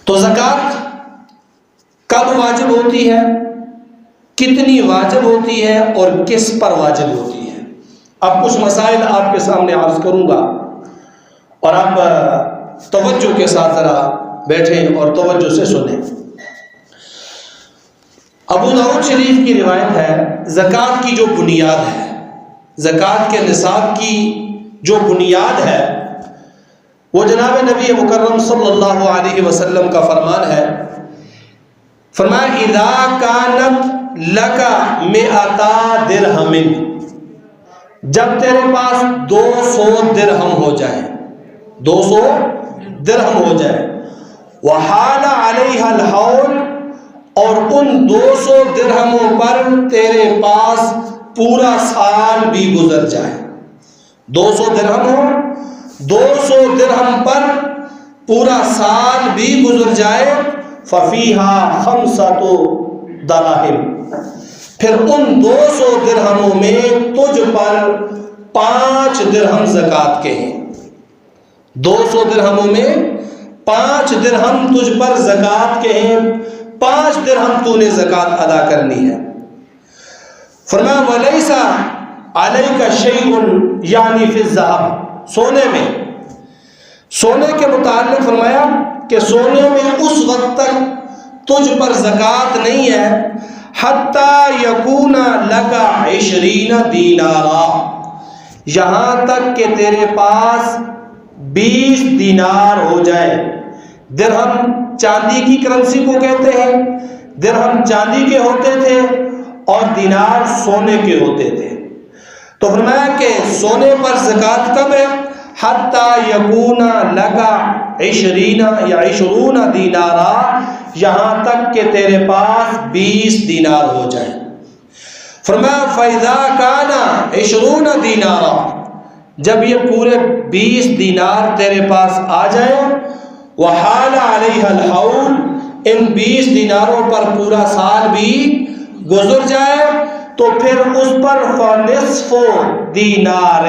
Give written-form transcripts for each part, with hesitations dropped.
تو زکوٰۃ کب واجب ہوتی ہے، کتنی واجب ہوتی ہے اور کس پر واجب ہوتی ہے؟ اب کچھ مسائل آپ کے سامنے عرض کروں گا اور آپ توجہ کے ساتھ ذرا بیٹھیں اور توجہ سے سنیں۔ ابو داؤد شریف کی روایت ہے، زکوٰۃ کی جو بنیاد ہے، زکوٰۃ کے نصاب کی جو بنیاد ہے وہ جناب نبی مکرم صلی اللہ علیہ وسلم کا فرمان ہے۔ فرمایا اذا کانت لکا مئتا درہم، جب تیرے پاس 200 درہم ہو جائے، 200 درہم ہو جائے، وحال علیہ الحول، اور ان 200 درہموں پر تیرے پاس پورا سال بھی گزر جائے، 200 درہم ہو، 200 درہم پر پورا سال بھی گزر جائے، ففیہا خمسۃ دراہم، پھر ان 200 درہموں میں تجھ پر 5 درہم زکوٰۃ کے ہیں، 200 درہموں میں 5 درہم تجھ پر زکوٰۃ کے ہیں، 5 درہم تو نے زکوٰۃ ادا کرنی ہے۔ فرمایا وَلَيْسَ عَلَيْكَ شَيْءٌ یعنی فی الذَّهَبِ، سونے میں، سونے کے متعلق فرمایا کہ سونے میں اس وقت تک تجھ پر زکوٰۃ نہیں ہے حتی یکون لکا 20 دینارا، یہاں تک کہ تیرے پاس 20 دینار ہو جائے۔ درہم چاندی کی کرنسی کو کہتے ہیں، درہم چاندی کے ہوتے تھے اور دینار سونے کے ہوتے تھے۔ تو فرمایا کہ سونے پر زکوٰۃ کب ہے؟ حتی یکون لکا 20 یا 20 دینارا، یہاں تک کہ تیرے پاس 20 دینار ہو جائے۔ فرمایا فَإِذَا كَانَ 20 دینارا، جب یہ پورے 20 دینار تیرے پاس آ جائے، وحال علیہ الحول، ان 20 دیناروں پر پورا سال بھی گزر جائے، تو پھر اس پر فنصف دینار،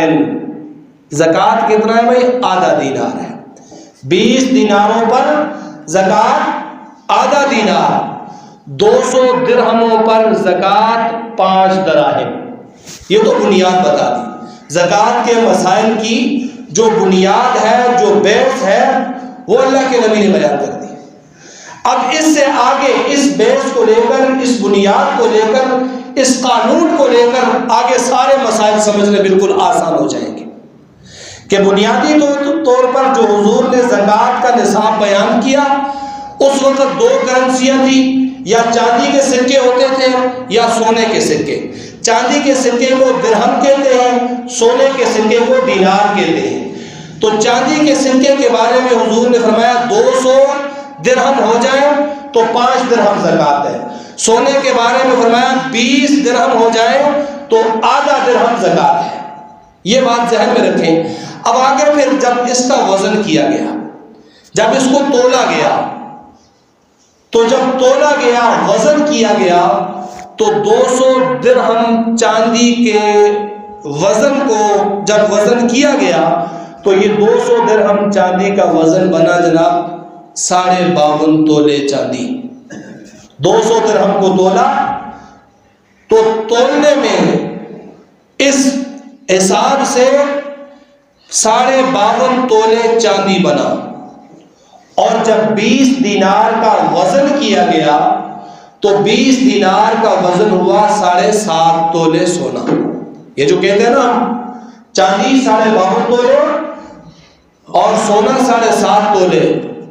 زکوٰۃ کتنا ہے بھائی؟ آدھا دینار ہے، 20 دیناروں پر زکوٰۃ آدھا دینار، 200 درہموں پر زکوٰۃ 5 دراہم۔ یہ تو بنیاد بتا دی، زکوٰۃ کے مسائل کی جو بنیاد ہے، جو بیس ہے، وہ اللہ کے نبی نے بیان کر دی۔ اب اس سے آگے اس بیس کو لے کر، اس بنیاد کو لے کر، اس قانون کو لے کر آگے سارے مسائل سمجھنے بالکل آسان ہو جائیں گے کہ بنیادی طور پر جو حضور نے زکوٰۃ کا نصاب بیان کیا، اس وقت 2 کرنسیاں تھیں، یا چاندی کے سکے ہوتے تھے یا سونے کے سکے۔ چاندی کے سکے کو درہم کہتے ہیں، سونے کے سکے کو دینار کہتے ہیں۔ تو چاندی کے سکے کے بارے میں حضور نے فرمایا 200 درہم ہو جائے تو 5 درہم زکوٰۃ ہے۔ سونے کے بارے میں فرمایا 20 درہم ہو جائے تو آدھا درہم زکوٰۃ ہے۔ یہ بات ذہن میں رکھیں۔ اب آگے پھر جب اس کا وزن کیا گیا، جب اس کو تولا گیا، تو جب تولا گیا، وزن کیا گیا، تو 200 درہم چاندی کے وزن کو جب وزن کیا گیا تو یہ 200 درہم چاندی کا وزن بنا جناب 52.5 تولے چاندی۔ 200 درہم کو تولا تو تولنے میں اس حساب سے 52.5 تولے چاندی بنا، اور جب 20 دینار کا وزن کیا گیا تو 20 دینار کا وزن ہوا 7.5 تولے سونا۔ یہ جو کہتے ہیں نا چاندی 52.5 تولے اور سونا 7.5 تولے،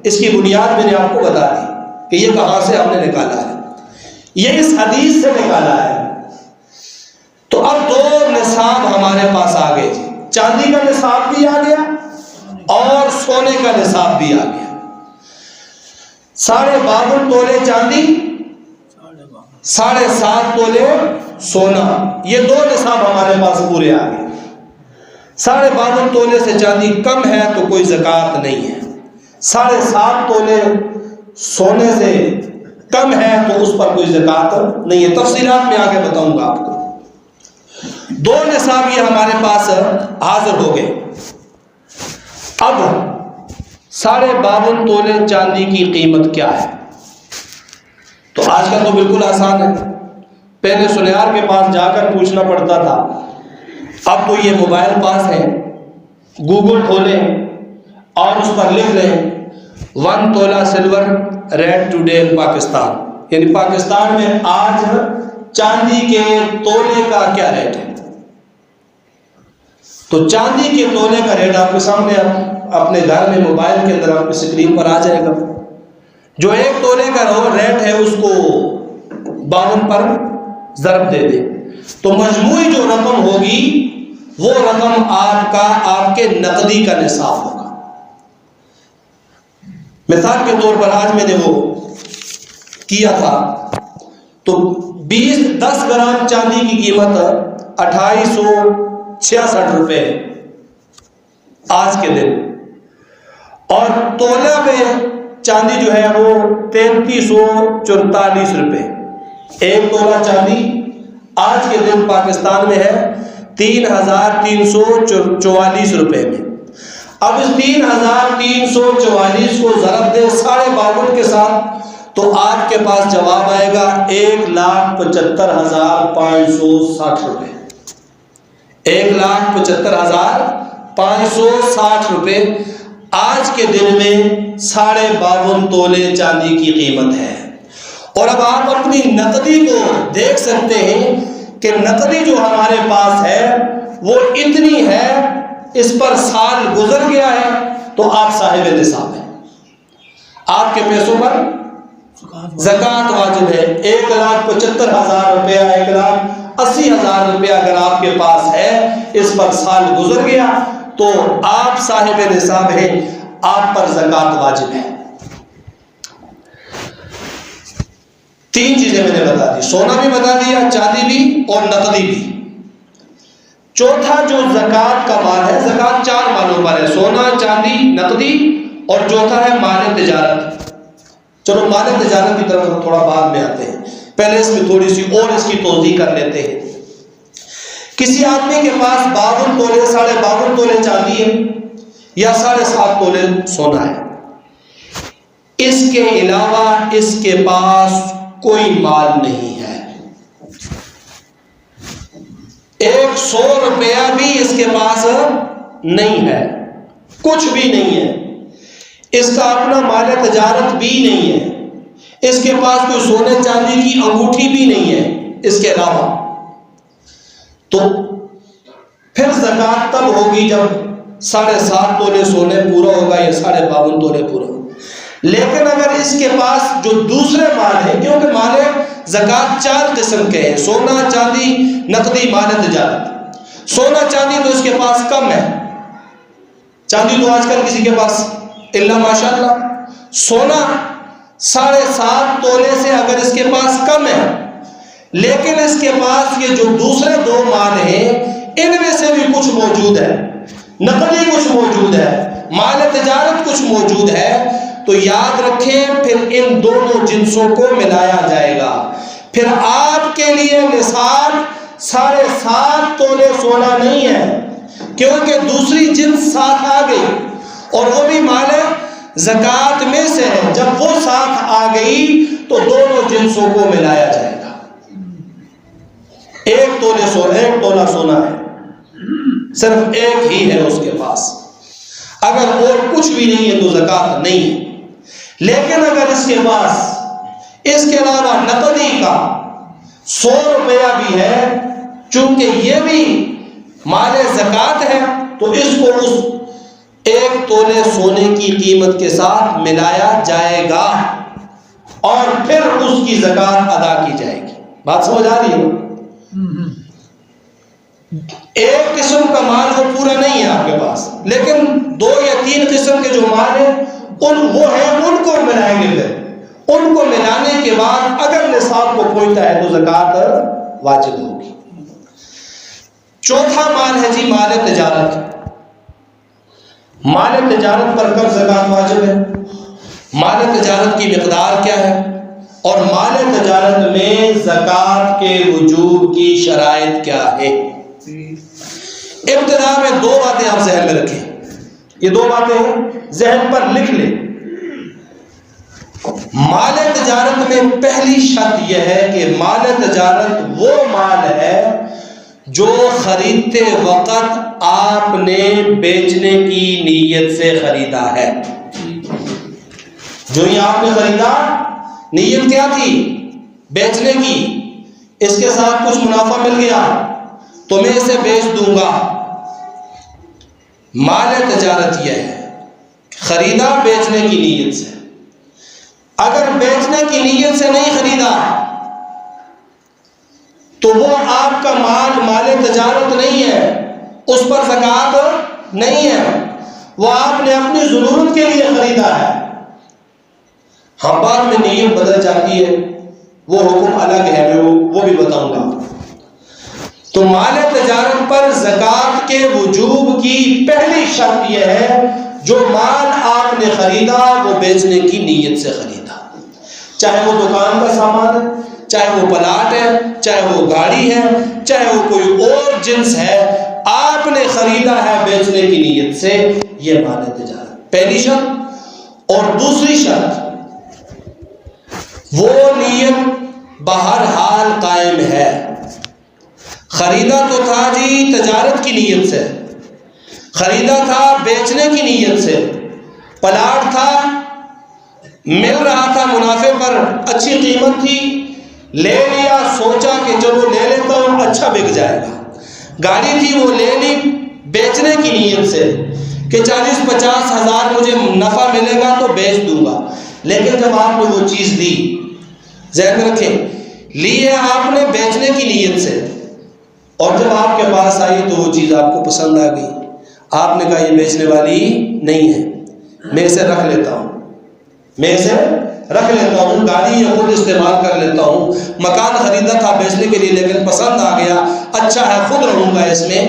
اس کی بنیاد میں نے آپ کو بتا دی کہ یہ کہاں سے ہم نے نکالا ہے، یہ اس حدیث سے نکالا ہے۔ تو اب 2 نصاب ہمارے پاس آ گئے جی، چاندی کا نصاب بھی آ گیا اور سونے کا نصاب بھی آ گیا۔ 52.5 تولے چاندی، 7.5 تولے سونا، یہ 2 نصاب ہمارے پاس پورے آ گئے۔ 52.5 تولے سے چاندی کم ہے تو کوئی زکوٰۃ نہیں ہے، 7.5 تولے سونے سے کم ہے تو اس پر کوئی زکوٰۃ نہیں ہے۔ تفصیلات میں آگے بتاؤں گا آپ کو۔ 2 نصاب یہ ہمارے پاس حاضر ہو گئے۔ اب 52.5 تولے چاندی کی قیمت کیا ہے؟ تو آج کل تو بالکل آسان ہے، پہلے سنیار کے پاس جا کر پوچھنا پڑتا تھا، اب تو یہ موبائل پاس ہے، گوگل کھولیں اور اس پر لکھ لیں 1 تولہ silver rate today in Pakistan, یعنی پاکستان میں آج چاندی کے تولے کا کیا ریٹ ہے۔ تو چاندی کے تولے کا ریٹ آپ کے سامنے اپنے گھر میں موبائل کے اندر آپ کی اسکرین پر آ جائے گا۔ جو 1 تولے کا ریٹ ہے اس کو 52 پر ضرب دے دیں تو مجموعی جو رقم ہوگی وہ رقم آپ کے نقدی کا نصاب ہوگا۔ مثال کے طور پر آج میں نے وہ کیا تھا تو 10 گرام چاندی کی قیمت 2866 روپے آج کے دن، اور تولہ میں چاندی جو ہے وہ 3344 روپے۔ 1 تولہ چاندی آج کے دن پاکستان میں ہے 3344 روپے میں۔ اب اس 3344 کو ضرب دیں 52.5 کے ساتھ تو آپ کے پاس جواب آئے گا 1,75,560 روپے۔ 1,75,560 روپے آج کے دن میں 52.5 تولے چاندی کی قیمت ہے۔ اور اب آپ اپنی نقدی کو دیکھ سکتے ہیں کہ نقدی جو ہمارے پاس ہے وہ اتنی ہے، اس پر سال گزر گیا ہے تو آپ صاحب نصاب ہیں، آپ کے پیسوں پر زکوٰۃ واجب ہے۔ 1,75,000 روپیہ 1,80,000 روپیہ اگر آپ کے پاس ہے، اس پر سال گزر گیا تو آپ صاحب نصاب ہیں، آپ پر زکوٰۃ واجب ہے۔ 3 چیزیں میں نے بتا دی، سونا بھی بتا دیا، چاندی بھی اور نقدی بھی۔ چوتھا جو زکوٰۃ کا مال ہے، زکوٰۃ 4 مالوں پر ہے، سونا، چاندی، نقدی، اور چوتھا ہے مال تجارت۔ چلو مال تجارت کی طرف تھوڑا بعد میں آتے ہیں، پہلے اس میں تھوڑی سی اور اس کی توضیح کر لیتے ہیں۔ کسی آدمی کے پاس 52 تولے 52.5 تولے چاندی ہے یا 7.5 تولے سونا ہے، اس کے علاوہ اس کے پاس کوئی مال نہیں ہے، 100 روپیہ بھی اس کے پاس نہیں ہے، کچھ بھی نہیں ہے، اس کا اپنا مال تجارت بھی نہیں ہے، اس کے پاس کوئی سونے چاندی کی انگوٹھی بھی نہیں ہے اس کے علاوہ، تو پھر زکوٰۃ تب ہوگی جب 7.5 تولے سونے پورا ہوگا یا 52.5 تولے پورا ہوگا۔ لیکن اگر اس کے پاس جو دوسرے مال ہیں، کیونکہ مال زکوٰۃ 4 قسم کے ہیں، سونا، چاندی، نقدی، مال تجارت۔ سونا چاندی تو اس کے پاس کم ہے، چاندی تو آج کل کسی کے پاس الا ماشاءاللہ، سونا 7.5 تولے سے اگر اس کے پاس کم ہے، لیکن اس کے پاس یہ جو دوسرے 2 مال ہیں ان میں سے بھی کچھ موجود ہے، نقدی کچھ موجود ہے، مال تجارت کچھ موجود ہے، تو یاد رکھیں پھر ان دونوں جنسوں کو ملایا جائے گا۔ پھر آپ کے لیے نصاب 7.5 تولے سونا نہیں ہے، کیونکہ دوسری جنس ساتھ آ گئی اور وہ بھی مال زکوٰۃ میں سے ہے، جب وہ ساتھ آ گئی تو دونوں جنسوں کو ملایا جائے گا۔ 1 تولہ سونا ہے، صرف 1 ہی ہے اس کے پاس، اگر اور کچھ بھی نہیں ہے تو زکوٰۃ نہیں ہے۔ لیکن اگر اس کے پاس اس کے علاوہ نقدی کا 100 روپیہ بھی ہے، چونکہ یہ بھی مال زکوٰۃ ہے تو اس کو اس 1 تولے سونے کی قیمت کے ساتھ ملایا جائے گا اور پھر اس کی زکوٰۃ ادا کی جائے گی۔ بات سمجھ آ رہی ہے؟ ایک قسم کا مال وہ پورا نہیں ہے آپ کے پاس، لیکن 2 یا 3 قسم کے جو مال ہیں ان کو ملائیں گے، پھر ان کو ملانے کے بعد اگر نصاب کو پہنچتا ہے تو زکوٰۃ واجب ہوگی۔ چوتھا مال ہے جی مال تجارت۔ مال تجارت پر کب زکوٰۃ واجب ہے؟ مال تجارت کی مقدار کیا ہے؟ اور مال تجارت میں زکوٰۃ کے وجوب کی شرائط کیا ہے؟ ابتدا میں 2 باتیں آپ ذہن میں رکھیں۔ یہ دو باتیں ذہن پر لکھ لیں۔ مال تجارت میں پہلی شرط یہ ہے کہ مال تجارت وہ مال ہے جو خریدتے وقت آپ نے بیچنے کی نیت سے خریدا ہے۔ جو ہی آپ نے خریدا، نیت کیا تھی؟ بیچنے کی۔ اس کے ساتھ کچھ منافع مل گیا تو میں اسے بیچ دوں گا۔ مال تجارت یہ ہے، خریدا بیچنے کی نیت سے۔ اگر بیچنے کی نیت سے نہیں خریدا تو وہ آپ کا مال مال تجارت نہیں ہے، اس پر زکوٰۃ نہیں ہے، وہ آپ نے اپنی ضرورت کے لیے خریدا ہے۔ ہم بعد میں نیت بدل جاتی ہے، وہ حکم الگ ہے، میں وہ بھی بتاؤں گا۔ تو مال تجارت پر زکوٰۃ کے وجوب کی پہلی شرط یہ ہے جو مال آپ نے خریدا وہ بیچنے کی نیت سے خریدا، چاہے وہ دکان کا سامان ہے، چاہے وہ پلاٹ ہے، چاہے وہ گاڑی ہے، چاہے وہ کوئی اور جنس ہے، آپ نے خریدا ہے بیچنے کی نیت سے، یہ مال تجارت پہلی شرط۔ اور دوسری شرط، وہ نیت بہرحال قائم ہے۔ خریدا تو تھا جی تجارت کی نیت سے، خریدا تھا بیچنے کی نیت سے، پلاٹ تھا، مل رہا تھا منافع پر، اچھی قیمت تھی، لے لیا، سوچا کہ چلو لے لیتا ہوں، اچھا بک جائے گا۔ گاڑی تھی، وہ لے لی بیچنے کی نیت سے کہ 40-50 ہزار مجھے نفع ملے گا تو بیچ دوں گا۔ لیکن جب آپ نے وہ چیز لی، ذہن میں رکھیں، لی ہے آپ نے بیچنے کی نیت سے، اور جب آپ کے پاس آئی تو وہ چیز آپ کو پسند آ گئی، آپ نے کہا یہ بیچنے والی نہیں ہے، میں اسے رکھ لیتا ہوں، میں اسے رکھ لیتا ہوں، گاڑی یہ خود استعمال کر لیتا ہوں، مکان خریدا تھا بیچنے کے لیے لیکن پسند آ گیا، اچھا ہے خود رہوں گا اس میں۔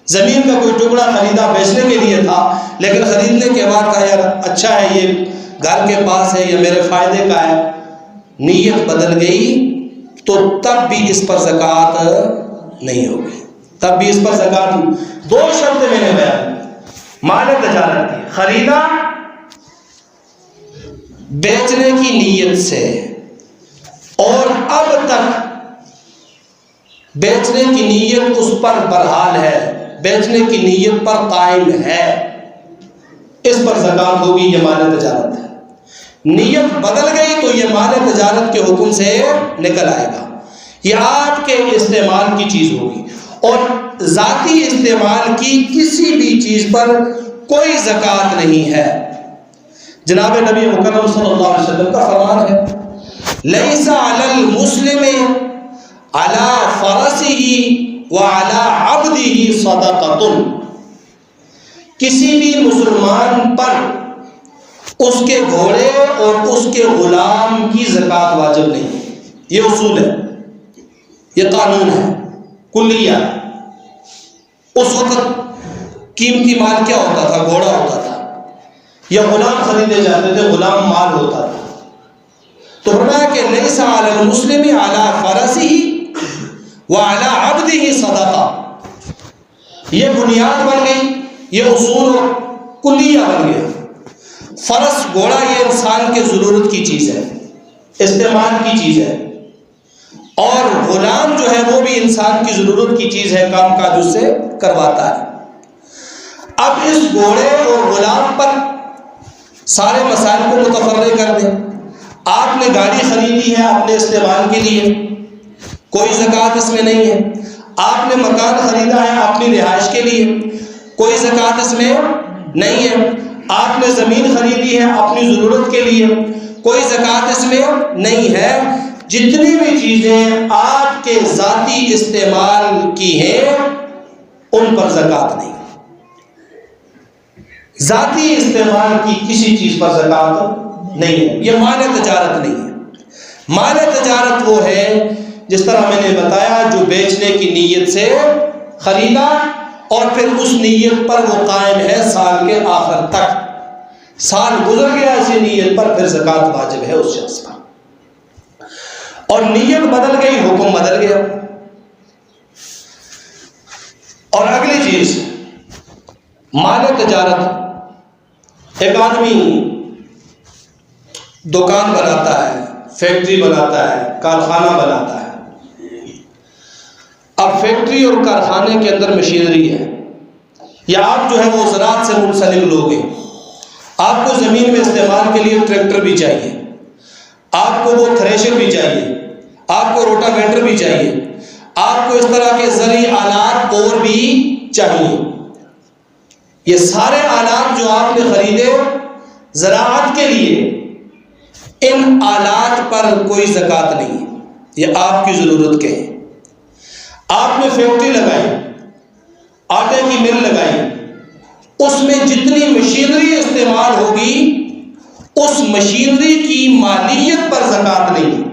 زمین کا کوئی ٹکڑا خریدا بیچنے کے لیے تھا، لیکن خریدنے کے بعد کہا یار اچھا ہے، یہ گھر کے پاس ہے، یہ میرے فائدے کا ہے، نیت بدل گئی تو تب بھی اس پر زکوٰۃ نہیں ہوگی، تب بھی اس پر زکوٰۃ نہیں۔ دو شرطیں میں نے بیان کی مال تجارت کی، خریدا بیچنے کی نیت سے، اور اب تک بیچنے کی نیت اس پر برحال ہے، بیچنے کی نیت پر قائم ہے، اس پر زکوٰۃ ہوگی، یہ مال تجارت ہے۔ نیت بدل گئی تو یہ مال تجارت کے حکم سے نکل آئے گا، یہ آپ کے استعمال کی چیز ہوگی، اور ذاتی استعمال کی کسی بھی چیز پر کوئی زکوٰۃ نہیں ہے۔ جناب نبی مکرم صلی اللہ علیہ وسلم کا فرمان ہے، لیس علی المسلم علی فرسہ وعلی عبدہ صدقۃ، کسی بھی مسلمان پر اس کے گھوڑے اور اس کے غلام کی زکوٰۃ واجب نہیں، یہ اصول ہے، یہ قانون ہے کلیہ۔ اس وقت قیمتی مال کیا ہوتا تھا؟ گھوڑا ہوتا تھا، یا غلام خریدے جاتے تھے، غلام مال ہوتا تھا۔ تو فرمایا کہ لیس علی المسلم علی فرسہ وعلی عبدہ صدقہ، یہ بنیاد بن گئی، یہ اصول کلیہ بن گیا۔ فرس گھوڑا یہ انسان کے ضرورت کی چیز ہے، استعمال کی چیز ہے، اور غلام جو ہے وہ بھی انسان کی ضرورت کی چیز ہے، کام کاج اس سے کرواتا ہے۔ اب اس گھوڑے اور غلام پر سارے مسائل کو متفرق کر دیں۔ آپ نے گاڑی خریدی ہے اپنے استعمال کے لیے، کوئی زکوٰۃ اس میں نہیں ہے۔ آپ نے مکان خریدا ہے اپنی رہائش کے لیے، کوئی زکوٰۃ اس میں نہیں ہے۔ آپ نے زمین خریدی ہے اپنی ضرورت کے لیے، کوئی زکوٰۃ اس میں نہیں ہے۔ جتنی بھی چیزیں آپ کے ذاتی استعمال کی ہیں ان پر زکوٰۃ نہیں، ذاتی استعمال کی کسی چیز پر زکوٰۃ نہیں ہے، یہ مال تجارت نہیں ہے۔ مال تجارت وہ ہے جس طرح میں نے بتایا جو بیچنے کی نیت سے خریدا اور پھر اس نیت پر وہ قائم ہے سال کے آخر تک، سال گزر گیا اسی نیت پر، پھر زکوٰۃ واجب ہے اس شخص پر۔ اور نیت بدل گئی، حکم بدل گیا۔ اور اگلی چیز، مال تجارت، ایک آدمی دکان بناتا ہے، فیکٹری بناتا ہے، کارخانہ بناتا ہے۔ اب فیکٹری اور کارخانے کے اندر مشینری ہے، یا آپ جو ہے وہ زراعت سے منسلک لوگ ہیں، آپ کو زمین میں استعمال کے لیے ٹریکٹر بھی چاہیے، آپ کو وہ تھریشر بھی چاہیے، آپ کو روٹاویٹر بھی چاہیے، آپ کو اس طرح کے زرعی آلات اور بھی چاہیے۔ یہ سارے آلات جو آپ نے خریدے زراعت کے لیے، ان آلات پر کوئی زکوٰۃ نہیں ہے، یہ آپ کی ضرورت کے ہیں۔ آپ نے فیکٹری لگائی، آٹے کی مل لگائی، اس میں جتنی مشینری استعمال ہوگی اس مشینری کی مالیت پر زکوٰۃ نہیں ہے،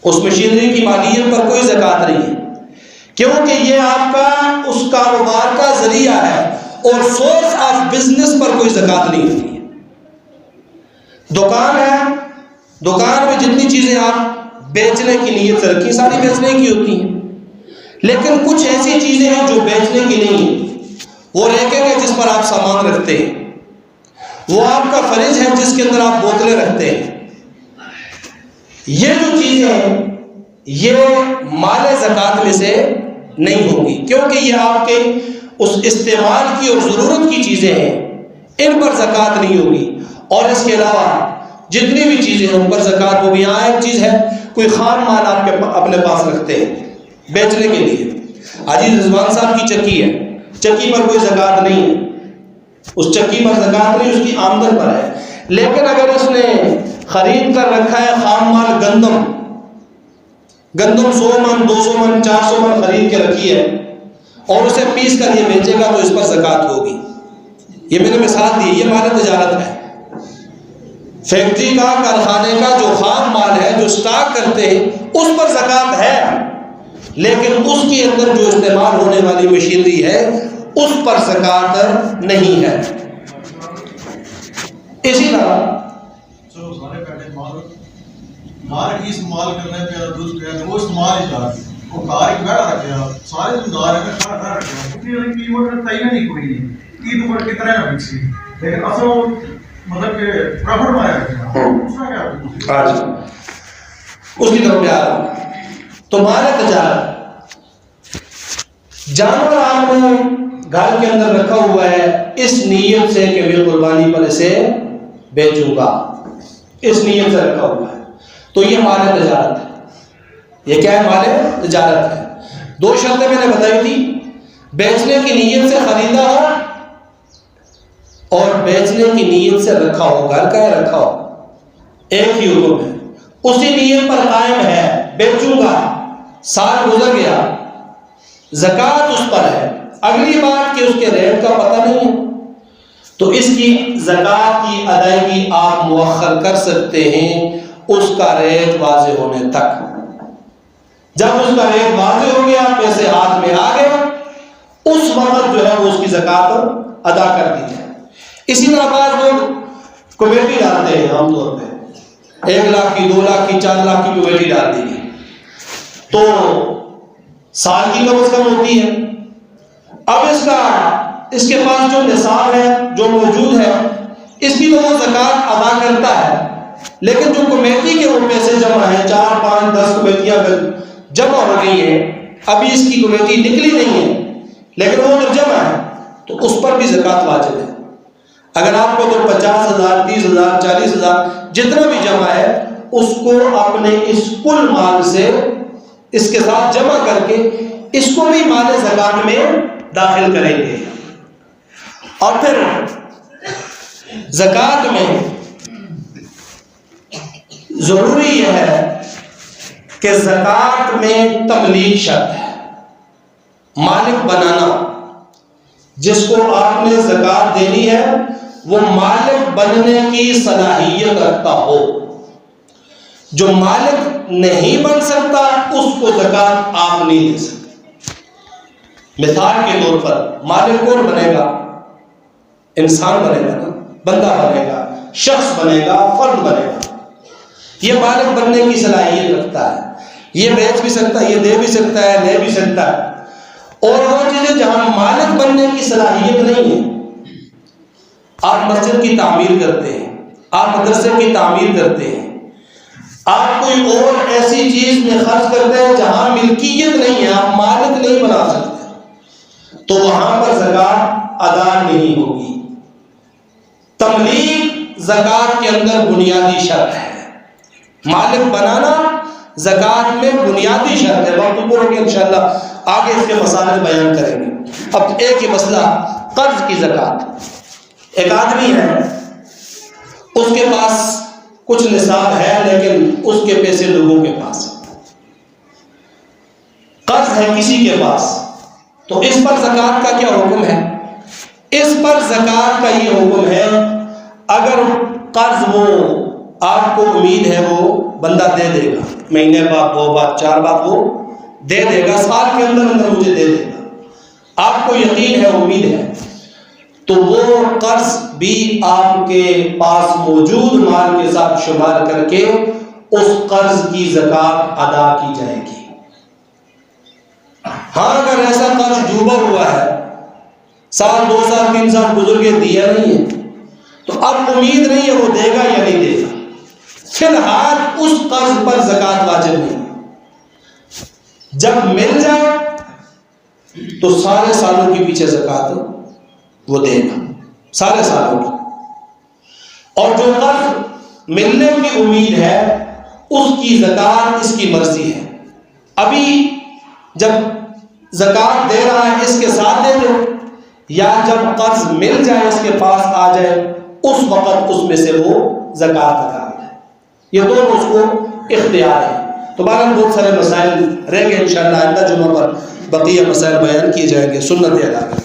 اس مشینری کی مالیت پر کوئی زکوٰۃ نہیں ہے، کیونکہ یہ آپ کا اس کاروبار کا ذریعہ ہے اور سورس آف بزنس پر کوئی زکوٰۃ نہیں ہوتی ہے۔ دکان ہے، دکان میں جتنی چیزیں آپ بیچنے کی نیت سے رکھی ساری بیچنے کی ہوتی ہیں، لیکن کچھ ایسی چیزیں ہیں جو بیچنے کی نہیں ہیں، وہ ریکیں ہیں جس پر آپ سامان رکھتے ہیں، وہ آپ کا فریج ہے جس کے اندر آپ بوتلیں رکھتے ہیں۔ یہ جو چیزیں ہیں یہ مال زکوٰۃ میں سے نہیں ہوگی، کیونکہ یہ آپ کے اس استعمال کی اور ضرورت کی چیزیں ہیں، ان پر زکوٰۃ نہیں ہوگی۔ اور اس کے علاوہ جتنی بھی چیزیں ہیں ان پر زکوٰۃ ہوگی۔ یہاں ایک چیز ہے، کوئی خام مال آپ اپنے پاس رکھتے ہیں بیچنے کے لیے، حاجی رضوان صاحب کی چکی ہے، چکی پر کوئی زکوٰۃ نہیں ہے، اس چکی پر زکوٰۃ نہیں، اس کی آمدن پر ہے۔ لیکن اگر اس نے خرید کر رکھا ہے خام مال گندم 100 من 200 من 400 من خرید کے رکھی ہے اور اسے پیس کر یہ بیچے گا تو اس پر زکوٰۃ ہوگی۔ یہ میں نے مثال دی، یہ مال تجارت ہے۔ فیکٹری کا، کارخانے کا جو خام مال ہے جو سٹاک کرتے ہیں اس پر زکوٰۃ ہے، لیکن اس کے اندر جو استعمال ہونے والی مشینری ہے اس پر زکوٰۃ نہیں ہے۔ اسی طرح مال کی استعمال کرنے پہ درست ہے، وہ استعمال ہی کر وہ کار ایک بیٹھا رکھے ہیں، سارے دار ہیں کھڑا کھڑا رکھے ہیں، کیونکہ قیمت تعین نہیں کوئی نہیں کی تو پر کتنا ہے بکسی، لیکن اصل مطلب کہ پرافٹ مایا رکھے ہیں، اس کا کیا آج اس کی طرف آ رہا ہوں۔ تو مال تجارت، جانور آپ نے گھر کے اندر رکھا ہوا ہے اس نیت سے کہ میں قربانی پر اسے بیچوں گا، اس نیت سے رکھا ہوا ہے، تو یہ مال تجارت ہے۔ یہ کیا ہے؟ مال تجارت ہے۔ 2 شرطیں میں نے بتائی تھی، بیچنے کی نیت سے خریدا ہو اور بیچنے کی نیت سے رکھا ہو، گھر کا ہے رکھا ہو، ایک ہی حکم ہے، اسی نیت پر قائم ہے، بیچوں گا، سال گزر گیا، زکوٰۃ اس پر ہے، اگلی بات کہ اس کے ریٹ کا پتہ نہیں ہے تو اس کی زکوٰۃ کی ادائیگی آپ مؤخر کر سکتے ہیں اس کا ریٹ واضح ہونے تک۔ جب اس کا ریٹ واضح ہو گیا، پیسے ہاتھ میں آ گئے، اس وقت جو ہے وہ اس کی زکوٰۃ ادا کر دی جائے۔ اسی طرح بعض لوگ کمیٹی ڈالتے ہیں، عام طور پہ 1 لاکھ کی 2 لاکھ کی 4 لاکھ کی کمیٹی ڈال دی گئی تو سال کی کم از کم ہوتی ہے۔ اب اس کے پاس جو نصاب ہے جو موجود ہے اس کی تو وہ زکوٰۃ ادا کرتا ہے، لیکن جو کمیٹی کے وہ پیسے جمع ہیں، 4 5 10 کمیٹیاں جمع ہو گئی ہیں، ابھی اس کی کمیٹی نکلی نہیں ہے لیکن وہ اگر جمع ہے تو اس پر بھی زکوٰۃ واجب ہے۔ اگر آپ کو تو 50,000 30,000 40,000 جتنا بھی جمع ہے اس کو اپنے اس کل مال سے اس کے ساتھ جمع کر کے اس کو بھی مال زکوٰۃ میں داخل کریں گے۔ اور پھر زکوٰۃ میں ضروری یہ ہے کہ زکوٰۃ میں تملیک شرط ہے، مالک بنانا، جس کو آپ نے زکوٰۃ دینی ہے وہ مالک بننے کی صلاحیت رکھتا ہو۔ جو مالک نہیں بن سکتا اس کو زکوٰۃ آپ نہیں دے سکتے۔ مثال کے طور پر مالک کون بنے گا؟ انسان بنے گا نا، بندہ بنے گا، شخص بنے گا، فرد بنے گا۔ یہ مالک بننے کی صلاحیت رکھتا ہے، یہ بیچ بھی سکتا ہے، یہ دے بھی سکتا ہے، لے بھی سکتا ہے، اور وہ چیزیں جہاں مالک بننے کی صلاحیت نہیں ہے. آپ مسجد کی تعمیر کرتے ہیں، آپ مدرسے کی تعمیر کرتے ہیں، آپ کوئی اور ایسی چیز میں خرچ کرتے ہیں جہاں ملکیت نہیں ہے، آپ مالک نہیں بنا سکتے، تو وہاں پر زکوٰۃ ادا نہیں ہوگی. تملیک زکوٰۃ کے اندر بنیادی شرط ہے. مالک بنانا زکوٰۃ میں بنیادی شرط ہے. وقت پورا کہ انشاءاللہ آگے اس کے مسائل بیان کریں گے. اب ایک ہی مسئلہ، قرض کی زکوٰۃ. ایک آدمی ہے، اس کے پاس کچھ نصاب ہے لیکن اس کے پیسے لوگوں کے پاس ہے، قرض ہے کسی کے پاس، تو اس پر زکوٰۃ کا کیا حکم ہے؟ اس پر زکوٰۃ کا یہ حکم ہے، اگر قرض وہ آپ کو امید ہے وہ بندہ دے دے گا، مہینے بعد 2 بار 4 بار وہ دے دے گا، سال کے اندر اندر مجھے دے دے گا، آپ کو یقین ہے، امید ہے، تو وہ قرض بھی آپ کے پاس موجود مال کے ساتھ شمار کر کے اس قرض کی زکوٰۃ ادا کی جائے گی. ہاں اگر ایسا قرض ڈوبا ہوا ہے، سال 2 سال 3 سال گزر کے دیا نہیں ہے، تو اب امید نہیں ہے وہ دے گا یا نہیں دے گا، فی الحال اس قرض پر زکوٰۃ واجب نہیں. جب مل جائے تو سارے سالوں کے پیچھے زکوٰۃ وہ دے گا، سارے سالوں کی. اور جو قرض ملنے کی امید ہے اس کی زکوٰۃ اس کی مرضی ہے. ابھی جب زکوٰۃ دے رہا ہے اس کے ساتھ دے دے، یا جب قرض مل جائے اس کے پاس آ جائے اس وقت اس میں سے وہ زکوٰۃ ادا ہے. یہ دونوں اس کو اختیار ہے. تو بہرحال بہت سارے مسائل رہ گئے، انشاءاللہ آئندہ جمعہ پر بقیہ مسائل بیان کیے جائیں گے. سنت ادا کریں.